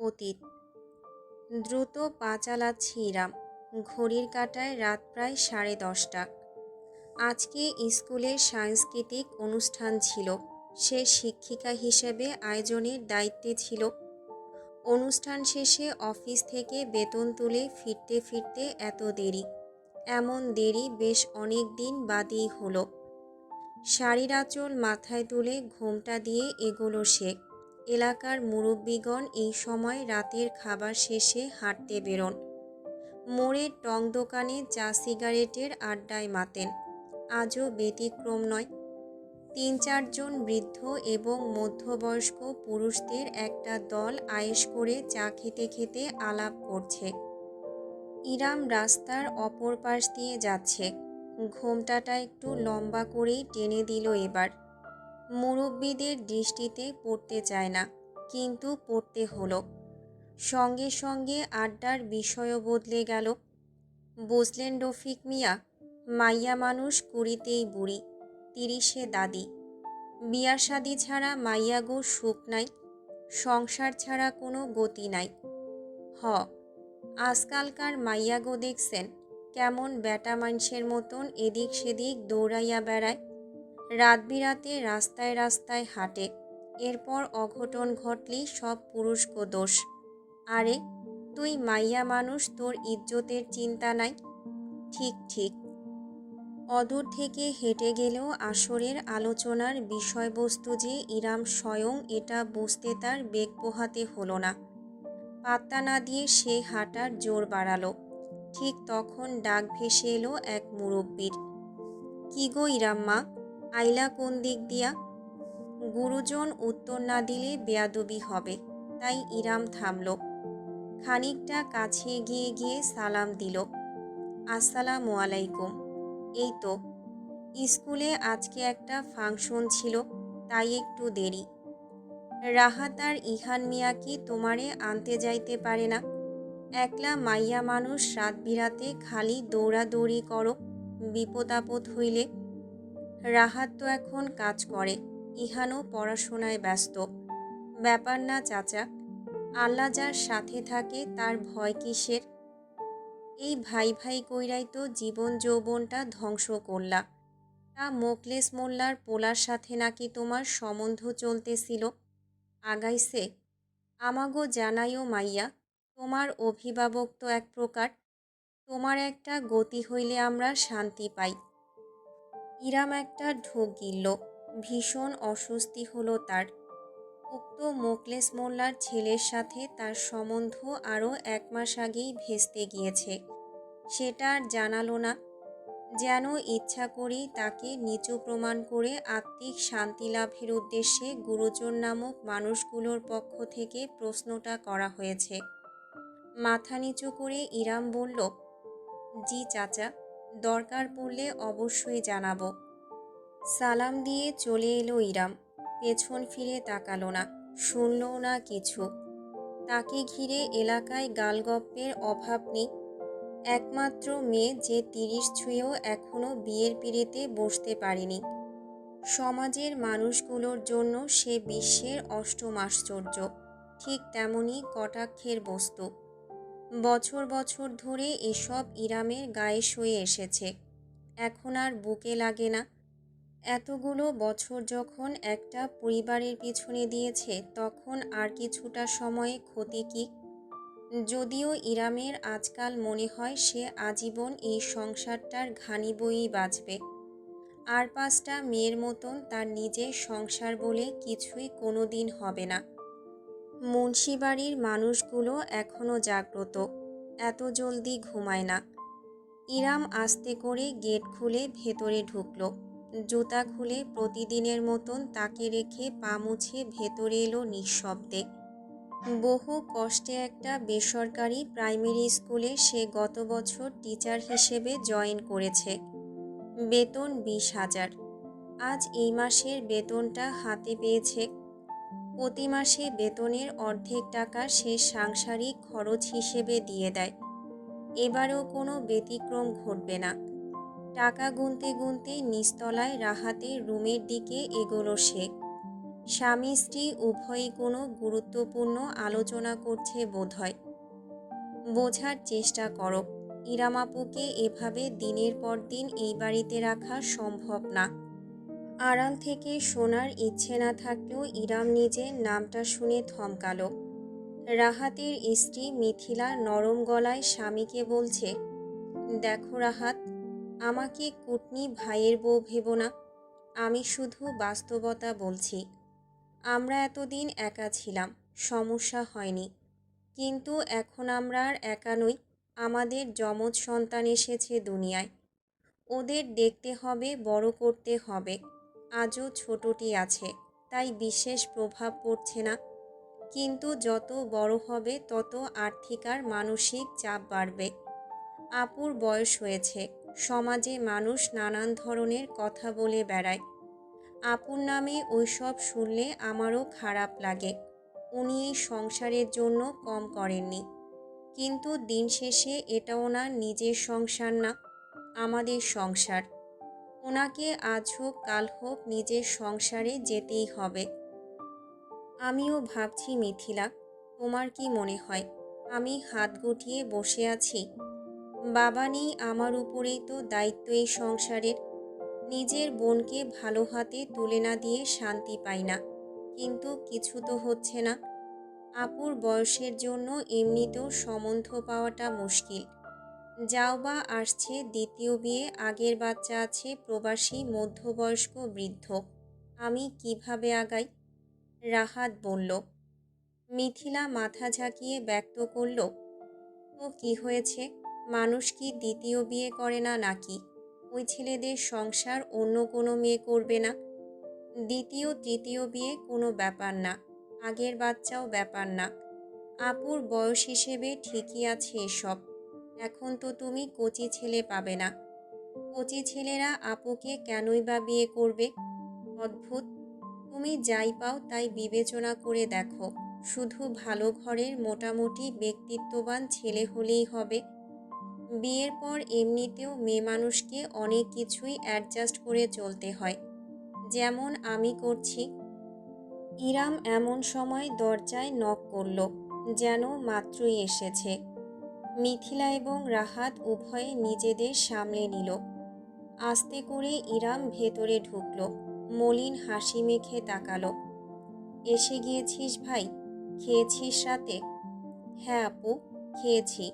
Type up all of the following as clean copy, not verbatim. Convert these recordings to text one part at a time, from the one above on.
অতীত। দ্রুত পা চালাচ্ছে ইরাম। ঘড়ির কাঁটায় রাত প্রায় 10:30। আজকে স্কুলের সাংস্কৃতিক অনুষ্ঠান ছিল। সে শিক্ষিকা হিসেবে আয়োজনের দায়িত্বে ছিল। অনুষ্ঠান শেষে অফিস থেকে বেতন তুলে ফিরতে ফিরতে এত দেরি। এমন দেরি বেশ অনেক দিন বাদেই হলো। শাড়ির আঁচল মাথায় তুলে ঘোমটা দিয়ে এগোলো সে। এলাকার মুরব্বিগণ এই সময় রাতের খাবার শেষে হাঁটতে বেরোন। মোড়ের টং দোকানে চা সিগারেটের আড্ডায় মাতেন। আজও ব্যতিক্রম নয়। 3-4 জন বৃদ্ধ এবং মধ্যবয়স্ক পুরুষদের একটা দল আয়েশ করে চা খেতে খেতে আলাপ করছে। ইরাম রাস্তার অপর পাশ দিয়ে যাচ্ছে। ঘোমটাটা একটু লম্বা করেই টেনে দিল এবার। মুরব্বিদের দৃষ্টিতে পড়তে চায় না, কিন্তু পড়তে হলো। সঙ্গে সঙ্গে আড্ডার বিষয়ও বদলে গেল। বুঝলেন রফিক মিয়া, মাইয়া মানুষ 20তেই বুড়ি, 30-এ দাদি। বিয়া শাদি ছাড়া মাইয়া গো সুখ নাই, সংসার ছাড়া কোনো গতি নাই। আজকালকার মাইয়া গো দেখছেন কেমন বেটা মানুষের মতন এদিক সেদিক দৌড়াইয়া বেড়ায়, রাত বিরাতে রাস্তায় রাস্তায় হাঁটে। এরপর অঘটন ঘটলেই সব পুরুষগো দোষ। আরে তুই মাইয়া মানুষ, তোর ইজ্জতের চিন্তা নাই? ঠিক ঠিক। অদূর থেকে হেঁটে গেলেও আসরের আলোচনার বিষয়বস্তু যে ইরাম স্বয়ং, এটা বুঝতে তার বেগ পোহাতে হলো না। পাত্তা না দিয়ে সে হাঁটার জোর বাড়ালো। ঠিক তখন ডাক ভেসে এলো এক মুরব্বির। কি গো ইরাম মা, আইলা কোন দিক দিয়া? গুরুজন উত্তর না দিলে বেয়াদবি হবে, তাই ইরাম থামল। খানিকটা কাছে এগিয়ে গিয়ে সালাম দিল। আসসালামু আলাইকুম। এই তো, স্কুলে আজকে একটা ফাংশন ছিল, তাই একটু দেরি। রাহাত আর ইহান মিয়া কি তোমারে আনতে যাইতে পারে না? একলা মাইয়া মানুষ রাত বিরাতে খালি দৌড়াদৌড়ি করো, বিপদ আপদ হইলে। রাহাত তো এখন কাজ করে, ইহানও পড়াশোনায় ব্যস্ত। ব্যাপার না চাচা, আল্লাহ যার সাথে থাকে তার ভয় কিসের? এই ভাই ভাই কইরাই তো জীবন যৌবনটা ধ্বংস করলা। তা মোকলেস মোল্লার পোলার সাথে নাকি তোমার সম্বন্ধ চলতেছিল, আগাইছে? আমাগো জানাইও মাইয়া, তোমার অভিভাবক তো এক প্রকার। তোমার একটা গতি হইলে আমরা শান্তি পাই। ইরাম একটা ঢোক গিলল। ভীষণ অস্বস্তি হলো তার। উক্ত মোকলেস মোল্লার ছেলের সাথে তার সম্বন্ধ আরও 1 মাস আগেই ভেস্তে গিয়েছে। সেটা আর জানালো না। যেন ইচ্ছা করেই তাকে নিচু প্রমাণ করে আত্মিক শান্তি লাভের উদ্দেশ্যে গুরুজন নামক মানুষগুলোর পক্ষ থেকে প্রশ্নটা করা হয়েছে। মাথা নিচু করে ইরাম বলল, জি চাচা, দরকার পড়লে অবশ্যই জানাবো। সালাম দিয়ে চলে এলো ইরাম। পেছন ফিরে তাকালো না, শুনলও না কিছু। তাকে ঘিরে এলাকায় গালগপ্পের অভাব নেই। একমাত্র মেয়ে যে 30 ছুঁয়েও এখনো বিয়ের পিঁড়িতে বসতে পারেনি। সমাজের মানুষগুলোর জন্য সে বিশ্বের অষ্টম আশ্চর্য, ঠিক তেমনি কটাক্ষের বস্তু। বছর বছর ধরে এসব ইরামের গায়ে সয়ে এসেছে, এখন আর বুকে লাগে না। এতগুলো বছর যখন একটা পরিবারের পিছনে দিয়েছে, তখন আর কিছুটা সময়ে ক্ষতি কি? যদিও ইরামের আজকাল মনে হয় সে আজীবন এই সংসারটার ঘানি বয়েই বাঁচবে। আর 5টা মেয়ের মতন তার নিজের সংসার বলে কিছুই কোনো দিন হবে না। মুন্সিবাড়ির মানুষগুলো এখনও জাগ্রত, এত জলদি ঘুমায় না। ইরাম আস্তে করে গেট খুলে ভেতরে ঢুকল। জুতা খুলে প্রতিদিনের মতন তাকে রেখে পা মুছে ভেতরে এলো নিঃশব্দে। বহু কষ্টে একটা বেসরকারি প্রাইমারি স্কুলে সে গত বছর টিচার হিসেবে জয়েন করেছে। বেতন 20,000। আজ এই মাসের বেতনটা হাতে পেয়েছে। প্রতি মাসে বেতনের অর্ধেক টাকা সে সাংসারিক খরচ হিসেবে দিয়ে দেয়। এবারেও কোনো ব্যতিক্রম ঘটবে না। টাকা গুনতে গুনতে নিচতলায় রাহাতের রুমের দিকে এগোলো সে। স্বামী স্ত্রী উভয়ই কোনো গুরুত্বপূর্ণ আলোচনা করছে বোধহয়। বোঝার চেষ্টা করো, ইরাম আপুকে এভাবে দিনের পর দিন এই বাড়িতে রাখা সম্ভব না। আড়াল থেকে শোনার ইচ্ছে না থাকলেও ইরাম নিজের নামটা শুনে থমকালো। রাহাতের স্ত্রী মিথিলা নরম গলায় স্বামীকে বলছে, দেখো রাহাত, আমাকে কুটনি ভাইয়ের বউ ভেবো না। আমি শুধু বাস্তবতা বলছি। আমরা এতদিন একা ছিলাম, সমস্যা হয়নি। কিন্তু এখন আমরা আর একা নই। আমাদের যমজ সন্তান এসেছে দুনিয়ায়। ওদের দেখতে হবে, বড় করতে হবে। আজও ছোটটি আছে, তাই বিশেষ প্রভাব পড়ছে না। কিন্তু যত বড় হবে তত আর্থিক আর মানসিক চাপ বাড়বে। আপুর বয়স হয়েছে, সমাজে মানুষ নানান ধরনের কথা বলে বেড়ায়। আপুর নামে ওইসব শুনলে আমারও খারাপ লাগে। উনি এই সংসারের জন্য কম করেননি, কিন্তু দিন শেষে এটা ওনার নিজের সংসার না, আমাদের সংসার। ওনাকে আজ হোক কাল হোক নিজের সংসারে যেতেই হবে। আমিও ভাবছি মিথিলা, তোমার কি মনে হয় আমি হাত গুটিয়ে বসে আছি? বাবা নেই, আমার উপরেই তো দায়িত্ব এই সংসারের। নিজের বোনকে ভালো হাতে তুলে না দিয়ে শান্তি পাই না, কিন্তু কিছু তো হচ্ছে না। আপুর বয়সের জন্য এমনিতেও সম্বন্ধ পাওয়াটা মুশকিল। যাও বা আসছে দ্বিতীয় বিয়ে, আগের বাচ্চা আছে, প্রবাসী মধ্যবয়স্ক বৃদ্ধ। আমি কিভাবে আগাই? রাহাত বলল। মিথিলা মাথা ঝাঁকিয়ে ব্যক্ত করল, তো কি হয়েছে? মানুষ কি দ্বিতীয় বিয়ে করে না নাকি? ওই ছেলেদের সংসার অন্য কোনো মেয়ে করবে না? দ্বিতীয় তৃতীয় বিয়ে কোনো ব্যাপার না, আগের বাচ্চাও ব্যাপার না। আপুর বয়স হিসেবে ঠিকই আছে এসব। এখন তো তুমি কচি ছেলে পাবে না। কচি ছেলেরা আপুকে কেনই বা বিয়ে করবে? অদ্ভুত। তুমি যাই পাও তাই বিবেচনা করে দেখো, শুধু ভালো ঘরের মোটামুটি ব্যক্তিত্ববান ছেলে হলেই হবে। বিয়ের পর এমনিতেও মেয়ে মানুষকে অনেক কিছুই অ্যাডজাস্ট করে চলতে হয়, যেমন আমি করছি। ইরাম এমন সময় দরজায় নক করল, যেন মাত্রই এসেছে। মিথিলা এবং রাহাত উভয়ে নিজেদের সামলে নিল। আস্তে করে ইরাম ভেতরে ঢুকল, মলিন হাসি মেখে তাকালো। এসে গিয়েছিস ভাই? খেয়েছিস রাতে? হ্যাঁ আপু, খেয়েছি।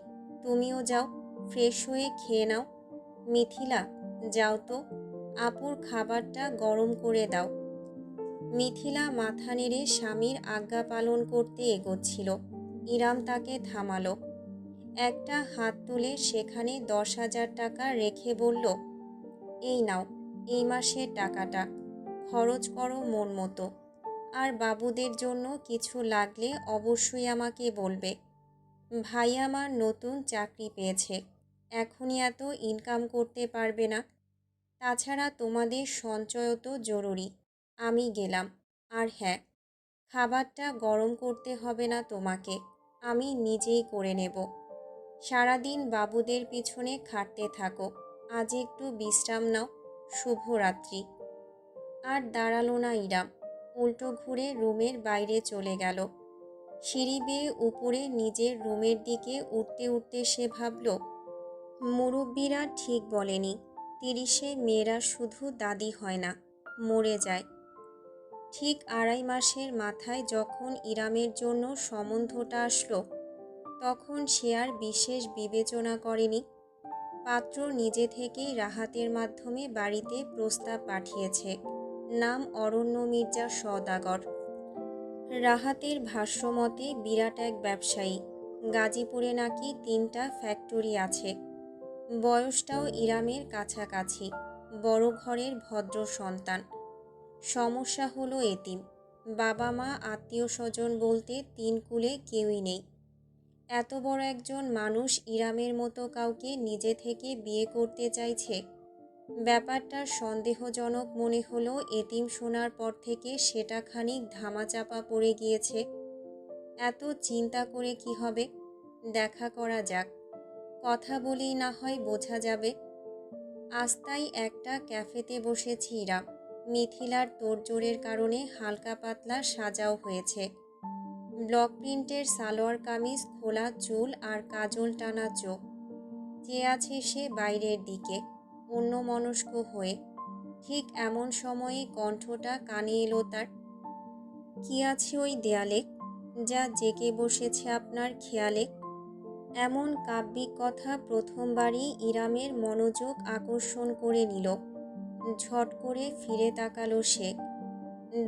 তুমিও যাও, ফ্রেশ হয়ে খেয়ে নাও। মিথিলা, যাও তো, আপুর খাবারটা গরম করে দাও। মিথিলা মাথা নেড়ে স্বামীর আজ্ঞা পালন করতে এগোচ্ছিল। ইরাম তাকে থামালো। একটা হাত তুলে সেখানে 10,000 টাকা রেখে বলল, এই নাও, এই মাসের টাকাটা। খরচ করো মন মতো। আর বাবুদের জন্য কিছু লাগলে অবশ্যই আমাকে বলবে। ভাই আমার নতুন চাকরি পেয়েছে, এখনই এত ইনকাম করতে পারবে না। তাছাড়া তোমাদের সঞ্চয়ও তো জরুরি। আমি গেলাম। আর হ্যাঁ, খাবারটা গরম করতে হবে না তোমাকে, আমি নিজেই করে নেব। সারাদিন বাবুদের পিছনে খাটতে থাকো, আজ একটু বিশ্রাম নাও। শুভরাত্রি। আর দাঁড়ালো না ইরাম, উল্টো ঘুরে রুমের বাইরে চলে গেল। সিঁড়ি বেয়ে উপরে নিজের রুমের দিকে উঠতে উঠতে সে ভাবল, মুরব্বীরা ঠিক বলেনি, 30-এ মেয়েরা শুধু দাদি হয় না, মরে যায়। ঠিক 2.5 মাসের মাথায় যখন ইরামের জন্য সম্বন্ধটা আসলো, তখন সে আর বিশেষ বিবেচনা করেনি। পাত্র নিজে থেকেই রাহাতের মাধ্যমে বাড়িতে প্রস্তাব পাঠিয়েছে। নাম অরণ্য মির্জা সওদাগর। রাহাতের ভাষ্যমতে বিরাট এক ব্যবসায়ী। গাজীপুরে নাকি 3টা ফ্যাক্টরি আছে। বয়সটাও ইরামের কাছাকাছি। বড় ঘরের ভদ্র সন্তান। সমস্যা হলো এতিম। বাবা মা আত্মীয় স্বজন বলতে 3 কুলে কেউই নেই। এত বড় একজন মানুষ ইরামের মতো কাউকে নিজে থেকে বিয়ে করতে চাইছে। ব্যাপারটা সন্দেহজনক মনে হলেও এতিম শোনার পর থেকে সেটা খানিক ধামাচাপা পড়ে গিয়েছে। এত চিন্তা করে কি হবে? দেখা করা যাক, কথা বলেই না হয় বোঝা যাবে। আজ তাই একটা ক্যাফেতে বসেছি ইরাম। মিথিলার তোড়জোড়ের কারণে হালকা পাতলা সাজাও হয়েছে। ব্লক প্রিন্টের সালোয়ার কামিজ, খোলা চুল আর কাজল টানা চোখ। চেয়ে আছে সে বাইরের দিকে অন্যমনস্ক হয়ে। ঠিক এমন সময়ে কণ্ঠটা কানে এলো তার। কি আছে ওই দেয়ালে, যা জেগে বসেছে আপনার খেয়ালে? এমন কাব্যিক কথা প্রথমবারই ইরামের মনোযোগ আকর্ষণ করে নিল। ঝট করে ফিরে তাকালো সে।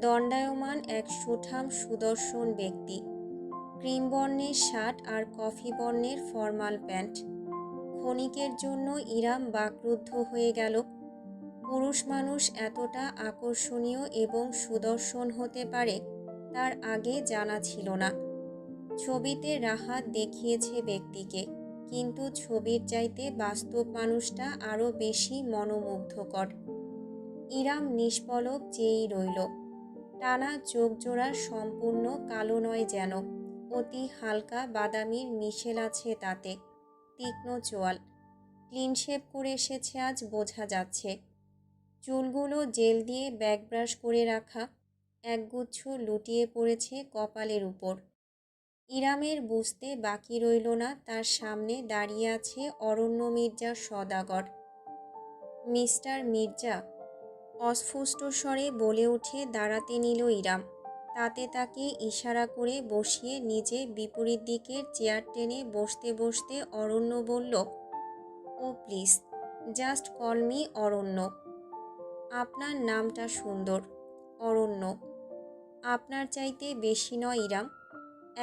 দণ্ডায়মান এক সুঠাম সুদর্শন ব্যক্তি, ক্রিম বর্ণের শার্ট আর কফি বর্ণের ফর্মাল প্যান্ট। ক্ষণিকের জন্য ইরাম বাকরুদ্ধ হয়ে গেল। পুরুষ মানুষ এতটা আকর্ষণীয় এবং সুদর্শন হতে পারে তার আগে জানা ছিল না। ছবিতে রাহাত দেখিয়েছে ব্যক্তিকে, কিন্তু ছবির চাইতে বাস্তব মানুষটা আরও বেশি মনোমুগ্ধকর। ইরাম নিষ্পলক চেয়েই রইল। টানা চোখজোড়া সম্পূর্ণ কালো নয় যেন, অতি হালকা বাদামির মিশেল আছে তাতে। তীক্ষ্ণ চোয়াল, ক্লিন শেভ করে এসেছে আজ বোঝা যাচ্ছে। চুলগুলো জেল দিয়ে ব্যাকব্রাশ করে রাখা, একগুচ্ছ লুটিয়ে পড়েছে কপালের উপর। ইরামের বুঝতে বাকি রইল না তার সামনে দাঁড়িয়ে আছে অরণ্য মির্জা সওদাগর। মিস্টার মির্জা, অস্ফুট স্বরে বলে উঠে দাঁড়াতে নিল ইরাম। তাতে তাকে ইশারা করে বসিয়ে নিজে বিপরীত দিকের চেয়ার টেনে বসতে বসতে অরণ্য বলল, ও প্লিজ, জাস্ট কল মি অরণ্য। আপনার নামটা সুন্দর, অরণ্য। আপনার চাইতে বেশি নয় ইরাম।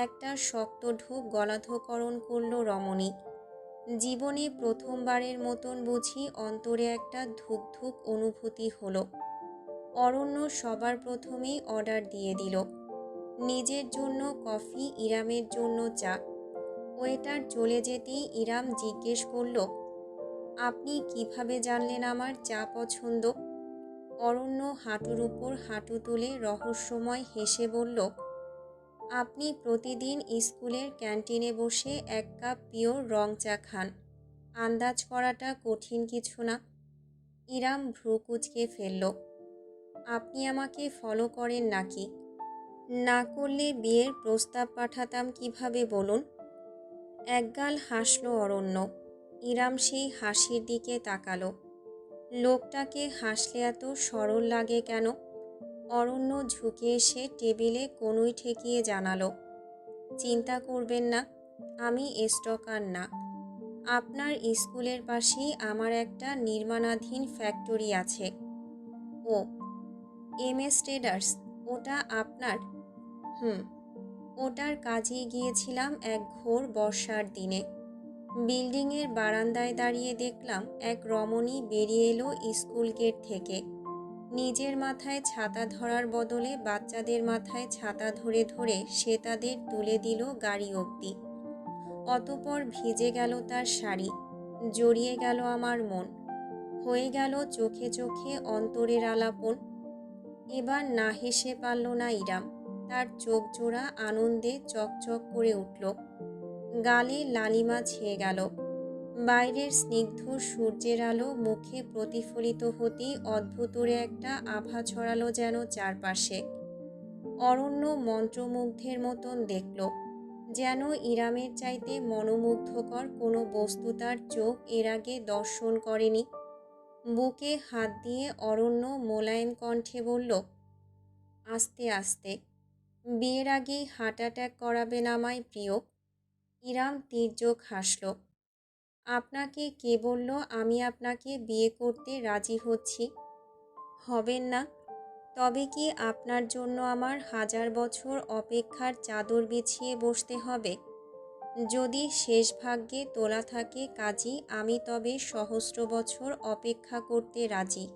একটা শক্ত ঢোক গলাধঃকরণ করল রমণী। জীবনে প্রথমবারের মতন বুঝি অন্তরে একটা ধুক ধুক অনুভূতি হলো। অরণ্য সবার প্রথমেই অর্ডার দিয়ে দিল। নিজের জন্য কফি, ইরামের জন্য চা। ওয়েটার চলে যেতেই ইরাম জিজ্ঞেস করল, আপনি কিভাবে জানলেন আমার চা পছন্দ? অরণ্য হাঁটুর উপর হাঁটু তুলে রহস্যময় হেসে বলল, আপনি প্রতিদিন স্কুলের ক্যান্টিনে বসে 1 কাপ পিওর রং চা খান। আন্দাজ করাটা কঠিন কিছু না। ইরাম ভ্রু কুঁচকে ফেলল। আপনি আমাকে ফলো করেন নাকি? না করলে বিয়ের প্রস্তাব পাঠাতাম কিভাবে বলুন? একগাল হাসল অরণ্য। ইরাম সেই হাসির দিকে তাকালো। লোকটাকে হাসলে এত সরল লাগে কেন? অরণ্য ঝুঁকে এসে টেবিলে কনুই ঠেকিয়ে জানালো, চিন্তা করবেন না, আমি স্টকার না। আপনার স্কুলের পাশেই আমার একটা নির্মাণাধীন ফ্যাক্টরি আছে। ও, MS ট্রেডার্স, ওটা আপনার? হুম, ওটার কাজেই গিয়েছিলাম এক ঘোর বর্ষার দিনে। বিল্ডিংয়ের বারান্দায় দাঁড়িয়ে দেখলাম এক রমণী বেরিয়ে এলো স্কুল গেট থেকে। নিজের মাথায় ছাতা ধরার বদলে বাচ্চাদের মাথায় ছাতা ধরে ধরে সে তাদের তুলে দিল গাড়ি অবধি। অতঃপর ভিজে গেল তার শাড়ি, জড়িয়ে গেল আমার মন, হয়ে গেল চোখে চোখে অন্তরের আলাপন। এবার না হেসে পারল না ইরাম। তার চোখ জোড়া আনন্দে চকচক করে উঠল। গালে লালিমা ছেয়ে গেল। বাইরের স্নিগ্ধ সূর্যের আলো মুখে প্রতিফলিত হতেই অদ্ভুতরে একটা আভা ছড়ালো যেন চারপাশে। অরণ্য মন্ত্রমুগ্ধের মতন দেখল, যেন ইরামের চাইতে মনোমুগ্ধকর কোনো বস্তু তার চোখ এর আগে দর্শন করেনি। বুকে হাত দিয়ে অরণ্য মোলায়েম কণ্ঠে বলল, আস্তে আস্তে, বিয়ের আগেই হার্ট অ্যাটাক করাবেন আমায় প্রিয়। ইরাম তীর্যক হাসল। আপনাকে কে বলল আমি আপনাকে বিয়ে করতে রাজি হচ্ছি? হবেন না? তবে কি আপনার জন্য আমার 1000 বছর অপেক্ষার চাদর বিছিয়ে বসতে হবে? যদি শেষ ভাগ্যে তোলা থাকে কাজী, আমি তবে সহস্র বছর অপেক্ষা করতে রাজি।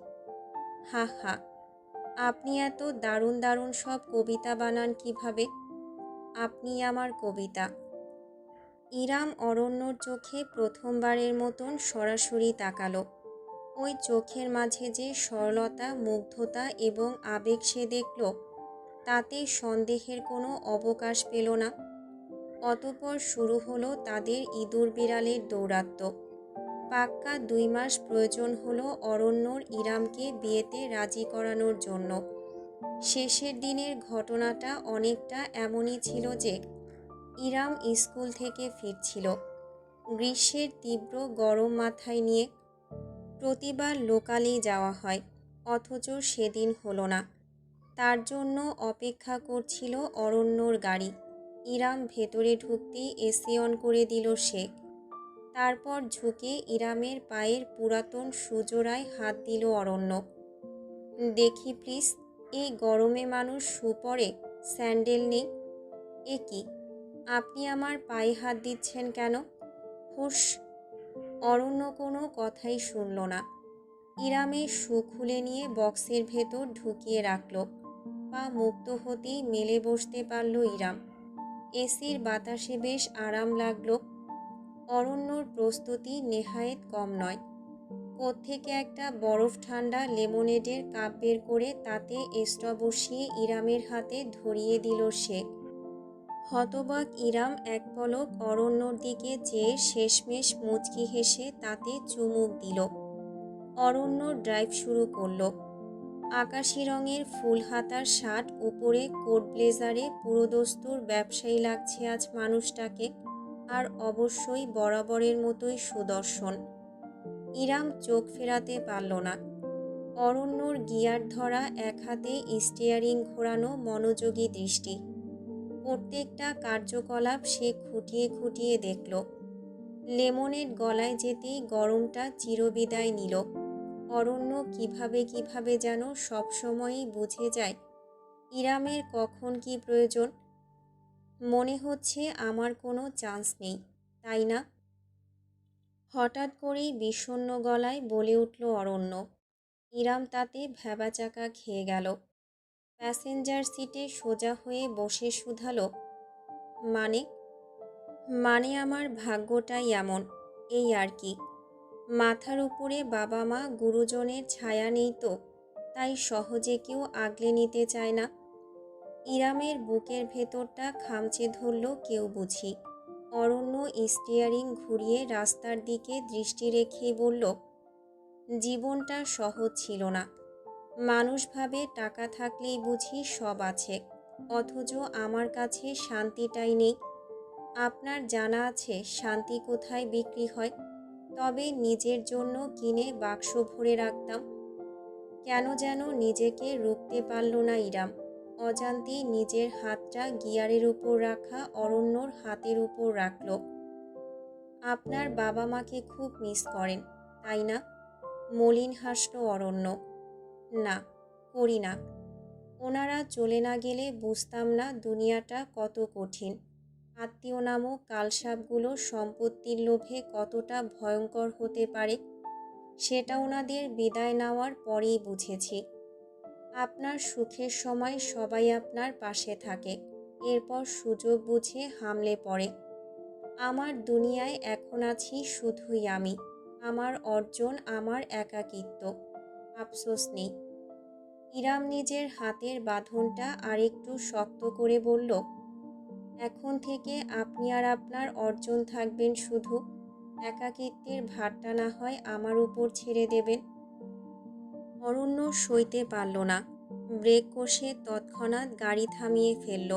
হা হা, আপনি এত দারুণ দারুণ সব কবিতা বানান কিভাবে? আপনি আমার কবিতা। ইরাম অরণ্যর চোখে প্রথমবারের মতন সরাসরি তাকালো। ওই চোখের মাঝে যে সরলতা, মুগ্ধতা এবং আবেগ সে দেখল, তাতে সন্দেহের কোনো অবকাশ পেল না। অতঃপর শুরু হলো তাদের ইঁদুর বিড়ালের দৌরাত্ম্য। পাক্কা 2 মাস প্রয়োজন হলো অরণ্যর ইরামকে বিয়েতে রাজি করানোর জন্য। শেষের দিনের ঘটনাটা অনেকটা এমনই ছিল যে ইরাম স্কুল থেকে ফিরছিল গ্রীষ্মের তীব্র গরম মাথায় নিয়ে। প্রতিবার লোকালেই যাওয়া হয়, অথচ সেদিন হলো না। তার জন্য অপেক্ষা করছিল অরণ্যর গাড়ি। ইরাম ভেতরে ঢুকতেই এসি অন করে দিল সে। তারপর ঝুঁকে ইরামের পায়ের পুরাতন সুজোড়ায় হাত দিল অরণ্য। দেখি প্লিজ, এই গরমে মানুষ শু পরে, স্যান্ডেল নেই। এ কি, আপনি আমার পায়ে হাত দিচ্ছেন কেন? হুস। অরণ্য কোনো কথাই শুনল না। ইরামের শু খুলে নিয়ে বক্সের ভেতর ঢুকিয়ে রাখল। পা মুক্ত হতেই মেলে বসতে পারল ইরাম। এসির বাতাসে বেশ আরাম লাগলো। অরণ্যর প্রস্তুতি নেহায়েত কম নয়। কোত্থেকে একটা বরফ ঠান্ডা লেমনেডের কাপ বের করে তাতে স্ট্র বসিয়ে ইরামের হাতে ধরিয়ে দিল সে। হতবাক ইরাম এক পলক অরণ্যর দিকে চেয়ে শেষমেশ মুচকি হেসে তাতে চুমুক দিল। অরণ্য ড্রাইভ শুরু করলো। আকাশি রঙের ফুল হাতার শার্ট, উপরে কোট ব্লেজারে পুরোদস্তুর ব্যবসায়ী লাগছে আজ মানুষটাকে। আর অবশ্যই বরাবরের মতোই সুদর্শন। ইরাম চোখ ফেরাতে পারল না। অরণ্যর গিয়ার ধরা, এক হাতে স্টিয়ারিং ঘোরানো মনোযোগী দৃষ্টি। প্রত্যেকটা কার্যকলাপ সে খুঁটিয়ে খুঁটিয়ে দেখল। লেমনেড গলায় যেতেই গরমটা চিরবিদায় নিল। অরণ্য কিভাবে কিভাবে যেন সবসময়ই বুঝে যায় ইরামের কখন কি প্রয়োজন। মনে হচ্ছে আমার কোনো চান্স নেই, তাই না? হঠাৎ করেই বিষণ্ণ গলায় বলে উঠল অরণ্য। ইরাম তাতে ভ্যাবাচাকা খেয়ে গেল। প্যাসেঞ্জার সিটে সোজা হয়ে বসে শুধালো, মানে? মানে আমার ভাগ্যটাই এমন, এই আর কি। মাথার উপরে বাবা মা গুরুজনের ছায়া নেই তো, তাই সহজে কেউ আগলে নিতে চায় না। ইরামের বুকের ভেতরটা খামচে ধরল কেউ বুঝি। অরণ্য স্টিয়ারিং ঘুরিয়ে রাস্তার দিকে দৃষ্টি রেখেই বলল, জীবনটা সহজ ছিল না। মানুষ ভাবে টাকা থাকলেই বুঝি সব আছে, অথচ আমার কাছে শান্তিটাই নেই। আপনার জানা আছে শান্তি কোথায় বিক্রি হয়? তবে নিজের জন্য কিনে বাক্স ভরে রাখতাম। কেন যেন নিজেকে রুখতে পারল না ইরাম। অজান্তেই নিজের হাতটা গিয়ারের উপর রাখা অরণ্যর হাতের উপর রাখল। আপনার বাবা মাকে খুব মিস করেন, তাই না? মলিন হাসল অরণ্য। না, করি না। ওনারা চলে না গেলে বুঝতাম না দুনিয়াটা কত কঠিন। আত্মীয় নামক কালসাপগুলো সম্পত্তির লোভে কতটা ভয়ঙ্কর হতে পারে, সেটা ওনাদের বিদায় নেওয়ার পরেই বুঝেছি। আপনার সুখের সময় সবাই আপনার পাশে থাকে, এরপর সুযোগ বুঝে হামলে পড়ে। আমার দুনিয়ায় এখন আছি শুধুই আমি, আমার অর্জন, আমার একাকিত্ব। আফসোস নেই। ইরাম নিজের হাতের বাঁধনটা আরেকটু শক্ত করে বলল, এখন থেকে আপনি আর আপনার অর্জন থাকবেন শুধু। একাকিত্বের ভারটা না হয় আমার উপর ছেড়ে দেবেন। অরণ্য সইতে পারল না। ব্রেক কষে তৎক্ষণাৎ গাড়ি থামিয়ে ফেলল।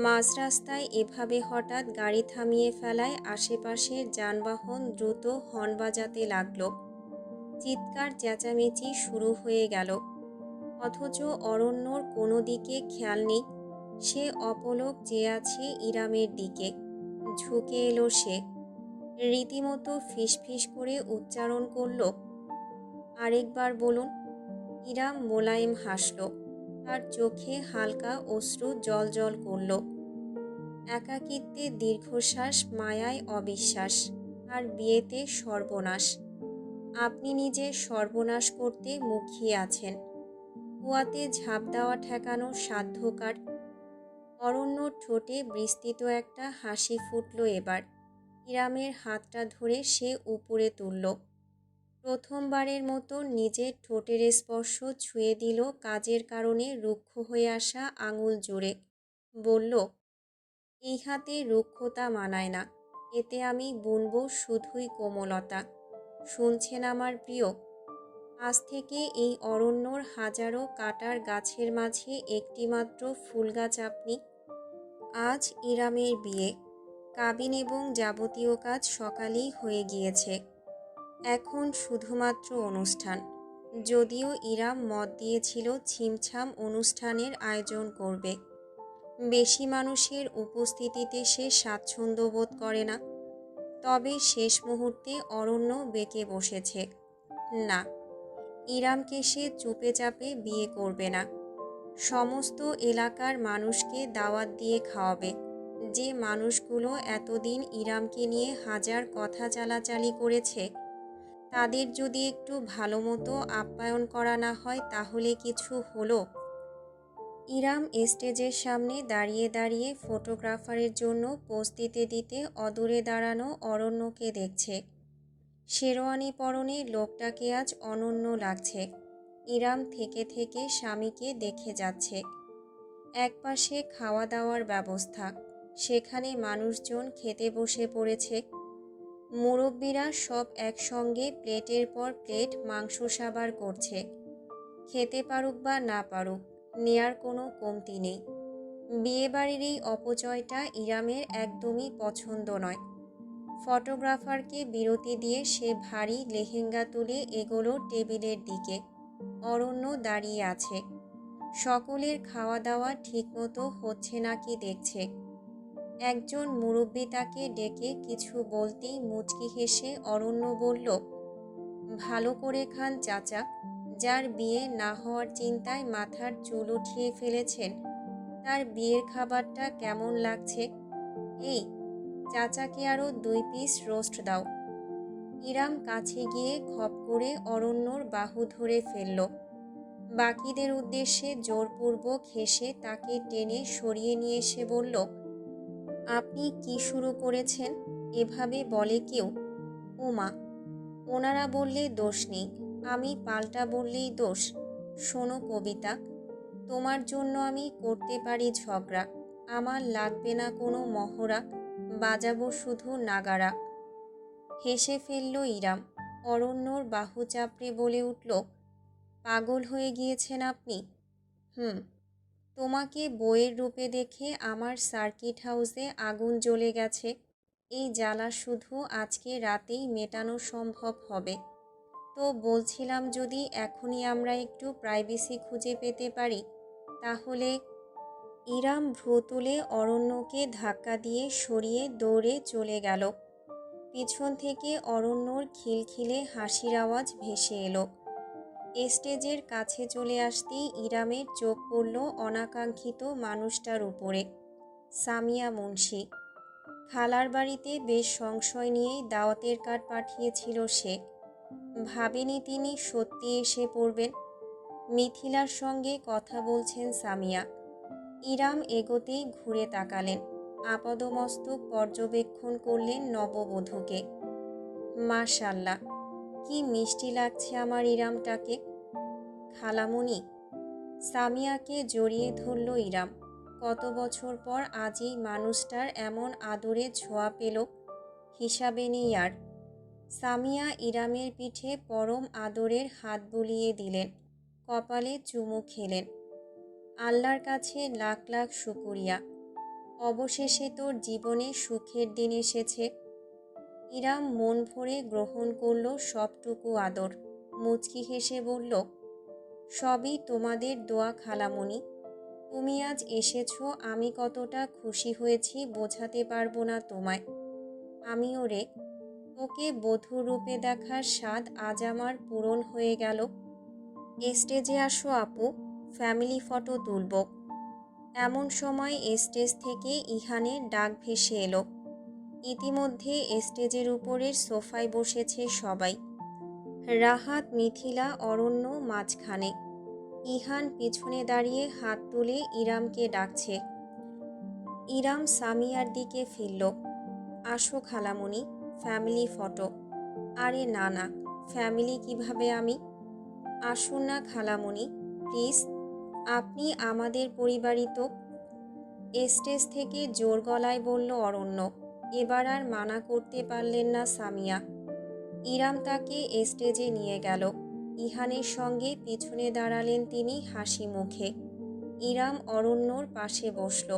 মাঝ রাস্তায় এভাবে হঠাৎ গাড়ি থামিয়ে ফেলায় আশেপাশের যানবাহন দ্রুত হর্ন বাজাতে লাগল। চিৎকার চেঁচামেচি শুরু হয়ে গেল, অথচ অরণ্যর কোনো দিকে খেয়াল নেই। সে অপলক চেয়ে আছে ইরামের দিকে। ঝুঁকে এলো সে, রীতিমতো ফিসফিস করে উচ্চারণ করল, আরেকবার বলুন। ইরাম মোলায়েম হাসল। তার চোখে হালকা অশ্রু জল করল। একাকিত্বে দীর্ঘশ্বাস, মায়ায় অবিশ্বাস, আর বিয়েতে সর্বনাশ। আপনি নিজের সর্বনাশ করতে মুখিয়ে আছেন। কুয়াতে ঝাঁপ দেওয়া ঠেকানো সাধ্য কার? অরণ্যর ঠোঁটে বিস্তৃত একটা হাসি ফুটল এবার। ইরামের হাতটা ধরে সে উপরে তুলল। প্রথমবারের মতো নিজের ঠোঁটের স্পর্শ ছুঁয়ে দিল কাজের কারণে রুক্ষ হয়ে আসা আঙুল জুড়ে। বলল, এই হাতে রুক্ষতা মানায় না, এতে আমি বুনব শুধুই কোমলতা। শুনছেন আমার প্রিয়? আজ থেকে এই অরণ্যর হাজারো কাটার গাছের মাঝে একটিমাত্র ফুল গাছ আপনি। আজ ইরামের বিয়ে, কাবিন এবং যাবতীয় কাজ সকালেই হয়ে গিয়েছে। এখন শুধুমাত্র অনুষ্ঠান। যদিও ইরাম মত দিয়েছিল ছিমছাম অনুষ্ঠানের আয়োজন করবে। বেশি মানুষের উপস্থিতিতে সে স্বাচ্ছন্দ্য বোধ করে না। তবে শেষ মুহূর্তে অরণ্য বেঁকে বসেছে। না, ইরামকে সে চুপে চাপে বিয়ে করবে না। সমস্ত এলাকার মানুষকে দাওয়াত দিয়ে খাওয়াবে। যে মানুষগুলো এতদিন ইরামকে নিয়ে হাজার কথা চালাচালি করেছে, তাদের যদি একটু ভালো মতো আপ্যায়ন করা না হয় তাহলে কিছু হলো? ইরাম স্টেজের সামনে দাঁড়িয়ে দাঁড়িয়ে ফটোগ্রাফারের জন্য পোজ দিতে দিতে অদূরে দাঁড়ানো অরণ্যকে দেখছে। শেরওয়ানি পরনে লোকটাকে আজ অনন্য লাগছে। ইরাম থেকে থেকে স্বামীকে দেখে যাচ্ছে। একপাশে খাওয়া দাওয়ার ব্যবস্থা, সেখানে মানুষজন খেতে বসে পড়েছে। মুরব্বীরা সব একসঙ্গে প্লেটের পর প্লেট মাংস সাবার করছে। খেতে পারুক বা না পারুক, নেয়ার কোনো কমতি নেই। বিয়েবাড়ির এই অপচয়টা ইরামের একদমই পছন্দ নয়। ফটোগ্রাফারকে বিরতি দিয়ে সে ভারী লেহেঙ্গা তুলে এগোলো টেবিলের দিকে। অরণ্য দাঁড়িয়ে আছে। সকলের খাওয়া দাওয়া ঠিকমতো হচ্ছে নাকি দেখছে। একজন মুরব্বী তাকে ডেকে কিছু বলতেই মুচকি হেসে অরণ্য বলল, ভালো করে খান চাচা। যার বিয়ে না হওয়ার চিন্তায় মাথার চুল উঠিয়ে ফেলেছেন, তার বিয়ের খাবারটা কেমন লাগছে? এই, চাচাকে আরও 2 পিস রোস্ট দাও। ইরাম কাছে গিয়ে খপ করে অরণ্যর বাহু ধরে ফেলল। বাকিদের উদ্দেশ্যে জোরপূর্বক হেসে তাকে টেনে সরিয়ে নিয়ে এসে বলল, আপনি কি শুরু করেছেন? এভাবে বলে কেউ? ওমা, ওনারা বললে দোষ নেই, আমি পাল্টা বললেই দোষ। শোনো কবিতা, তোমার জন্য আমি করতে পারি ঝগড়া। আমার লাগবে না কোনো মহড়া, বাজাবো শুধু নাগারা। হেসে ফেলল ইরাম। অরণ্যর বাহু চাপড়ে বলে উঠল, পাগল হয়ে গিয়েছেন আপনি? হুম, তোমাকে বইয়ের রূপে দেখে আমার সার্কিট হাউসে আগুন জ্বলে গেছে। এই জ্বালা শুধু আজকে রাতেই মেটানো সম্ভব হবে। তো বলছিলাম, যদি এখনই আমরা একটু প্রাইভেসি খুঁজে পেতে পারি তাহলে। ইরাম ভ্রু তুলে অরণ্যকে ধাক্কা দিয়ে সরিয়ে দৌড়ে চলে গেল। পিছন থেকে অরণ্যর খিলখিলে হাসির আওয়াজ ভেসে এলো। স্টেজের কাছে চলে আসতেই ইরামের চোখ পড়ল অনাকাঙ্ক্ষিত মানুষটার উপরে। সামিয়া মুন্সি। খালার বাড়িতে বেশ সংশয় নিয়েই দাওয়াতের কার্ড পাঠিয়েছিল সে। ভাবেনি তিনি সত্যি এসে পড়বেন। মিথিলার সঙ্গে কথা বলছেন সামিয়া। ইরাম এগোতেই ঘুরে তাকালেন। আপাদমস্তক পর্যবেক্ষণ করলেন নববধূকে। মাশাআল্লাহ, কি মিষ্টি লাগছে আমার ইরামটাকে। খালামণি। সামিয়াকে জড়িয়ে ধরল ইরাম। কত বছর পর আজ এই মানুষটার এমন আদরে ছোঁয়া পেল, হিসাবে নেই আর। সামিয়া ইরামের পিঠে পরম আদরের হাত বুলিয়ে দিলেন, কপালে চুমু খেলেন। আল্লাহর কাছে লাখ লাখ শুকরিয়া, অবশেষে তোর জীবনে সুখের দিন এসেছে। ইরাম মন ভরে গ্রহণ করল সবটুকু আদর। মুচকি হেসে বলল, সবই তোমাদের দোয়া খালামণি। তুমি আজ এসেছো, আমি কতটা খুশি হয়েছি বোঝাতে পারবো না তোমায়। আমিও রে, তোকে বধূ রূপে দেখার স্বাদ আজ আমার পূরণ হয়ে গেল। স্টেজে আসো আপু, ফ্যামিলি ফটো তুলব। এমন সময় স্টেজ থেকে ইহানের ডাক ভেসে এলো। ইতিমধ্যে স্টেজের উপরের সোফায় বসেছে সবাই। রাহাত, মিথিলা, অরণ্য মাঝখানে। ইহান পিছনে দাঁড়িয়ে হাত তুলে ইরামকে ডাকছে। ইরাম সামিয়ার দিকে ফিরল। আসো খালামণি, ফ্যামিলি ফটো। আরে না না, ফ্যামিলি কিভাবে আমি? আসুন না খালামণি, প্লিজ, আপনি আমাদের পরিবারই তো। স্টেজ থেকে জোর গলায় বলল অরণ্য। এবার আর মানা করতে পারলেন না সামিয়া। ইরাম তাকে স্টেজে নিয়ে গেল। ইহানের সঙ্গে পিছনে দাঁড়ালেন তিনি হাসি মুখে। ইরাম অরণ্যর পাশে বসল।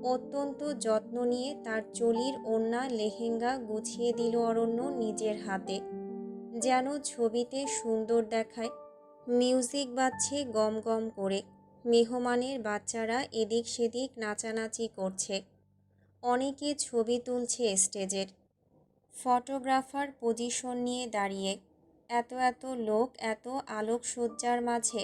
অত্যন্ত যত্ন নিয়ে তার চুলির ওড়না লেহেঙ্গা গুছিয়ে দিল অরণ্য নিজের হাতে, যেন ছবিতে সুন্দর দেখায়। মিউজিক বাজছে গম গম করে। মেহমানের বাচ্চারা এদিক সেদিক নাচানাচি করছে। অনেকে ছবি তুলছে স্টেজের। ফটোগ্রাফার পজিশন নিয়ে দাঁড়িয়ে। এত এত লোক, এত আলোকসজ্জার মাঝে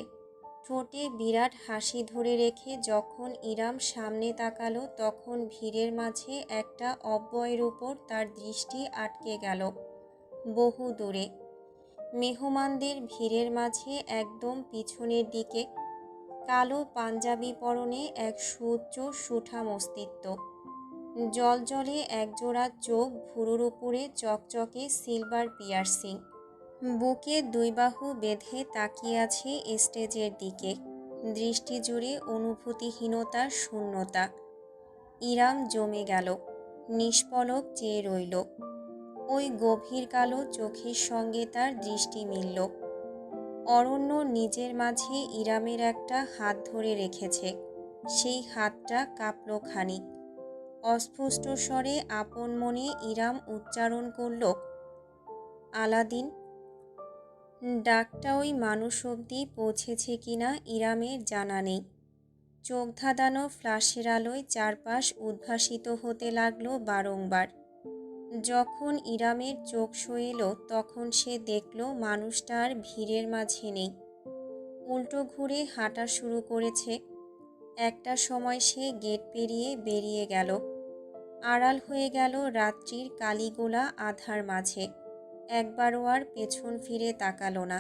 ঠোঁটে বিরাট হাসি ধরে রেখে যখন ইরাম সামনে তাকালো, তখন ভিড়ের মাঝে একটা অব্যয়ের উপর তার দৃষ্টি আটকে গেল, বহু দূরে। মেহমানদের ভিড়ের মাঝে একদম পিছনের দিকে কালো পাঞ্জাবি পরনে এক সুউচ্চ সুঠাম অস্তিত্ব। জলজলে একজোড়া চোখ, ভুরুর উপরে চকচকে সিলভার পিয়ার্সিং। বুকে দুই বাহু বেঁধে তাকিয়ে আছে স্টেজের দিকে। দৃষ্টি জুড়ে অনুভূতিহীনতার শূন্যতা। ইরাম জমে গেল, নিষ্পলক চেয়ে রইল। ওই গভীর কালো চোখের সঙ্গে তার দৃষ্টি মিলল। অরণ্য নিজের মাঝে ইরামের একটা হাত ধরে রেখেছে। সেই হাতটা কাঁপল খানিক। অস্ফুট স্বরে আপন মনে ইরাম উচ্চারণ করল, আলাদিন। ডাকটা ওই মানুষ অবধি পৌঁছেছে কিনা ইরামের জানা নেই। চোখ ধাঁধানো ফ্ল্যাশের আলোয় চারপাশ উদ্ভাসিত হতে লাগলো বারংবার। যখন ইরামের চোখ সয়ে এলো, তখন সে দেখল মানুষটা আর ভিড়ের মাঝে নেই, উল্টো ঘুরে হাঁটা শুরু করেছে। একটা সময় সে গেট পেরিয়ে বেরিয়ে গেল, আড়াল হয়ে গেল রাত্রির কালিগোলা আধার মাঝে। একবারও আর পেছন ফিরে তাকালো না।